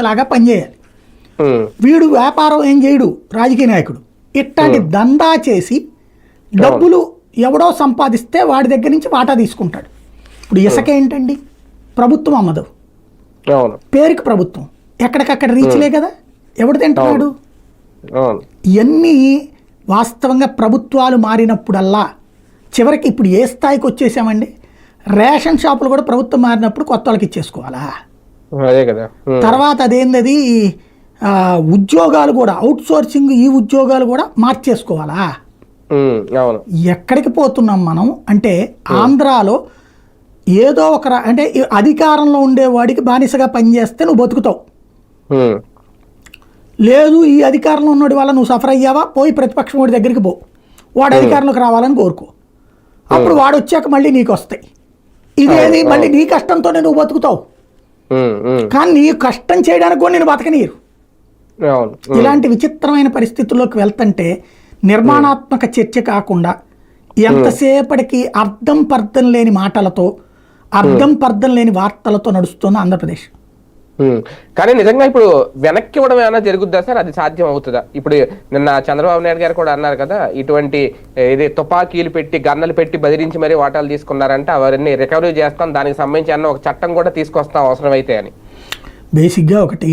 లాగా పనిచేయాలి. వీడు వ్యాపారం ఏం చేయడు, రాజకీయ నాయకుడు ఇట్లాంటి దందా చేసి డబ్బులు ఎవడో సంపాదిస్తే వాడి దగ్గర నుంచి వాటా తీసుకుంటాడు. ఇప్పుడు ఇసుక ఏంటండి, ప్రభుత్వం అమ్మదు, పేరుకి ప్రభుత్వం, ఎక్కడికక్కడ రీచ్లే కదా, ఎవడు తింటున్నాడు? ఇవన్నీ వాస్తవంగా ప్రభుత్వాలు మారినప్పుడల్లా చివరికి ఇప్పుడు ఏ స్థాయికి వచ్చేసామండి, రేషన్ షాపులు కూడా ప్రభుత్వం మారినప్పుడు కొత్త వాళ్ళకి ఇచ్చేసుకోవాలా? తర్వాత అదేంది ఉద్యోగాలు కూడా అవుట్ సోర్సింగ్, ఈ ఉద్యోగాలు కూడా మార్చేసుకోవాలా? ఎక్కడికి పోతున్నాం మనం అంటే, ఆంధ్రాలో ఏదో ఒక అంటే అధికారంలో ఉండేవాడికి బానిసగా పనిచేస్తే నువ్వు బతుకుతావు, లేదు ఈ అధికారంలో ఉన్నవాడి వల్ల నువ్వు సఫర్ అయ్యావా, పోయి ప్రతిపక్షం వాడి దగ్గరికి పో, వాడు అధికారంలోకి రావాలని కోరుకో, అప్పుడు వాడు వచ్చాక మళ్ళీ నీకు వస్తాయి. ఇదేది మళ్ళీ నీ కష్టంతోనే నువ్వు బతుకుతావు, కానీ నీ కష్టం చేయడానికి కూడా నేను బతకనీరు. ఇలాంటి విచిత్రమైన పరిస్థితుల్లోకి వెళ్తుంటే నిర్మాణాత్మక చర్చ కాకుండా ఎంతసేపటికి అర్థం పర్థం లేని మాటలతో, అర్థం పర్థం లేని వార్తలతో నడుస్తుంది ఆంధ్రప్రదేశ్. కానీ నిజంగా ఇప్పుడు వెనక్కి ఇవ్వడం ఏమైనా జరుగుద్దా సార్? అది సాధ్యం అవుతుందా? ఇప్పుడు నిన్న చంద్రబాబు నాయుడు గారు కూడా అన్నారు కదా, ఇటువంటి ఇది తుపాకీలు పెట్టి గన్నలు పెట్టి బెదిరించి మరీ వాటాలు తీసుకున్నారంటే అవన్నీ రికవరీ చేస్తాం, దానికి సంబంధించి అన్న ఒక చట్టం కూడా తీసుకొస్తాం అవసరమైతే అని. బేసిక్గా ఒకటి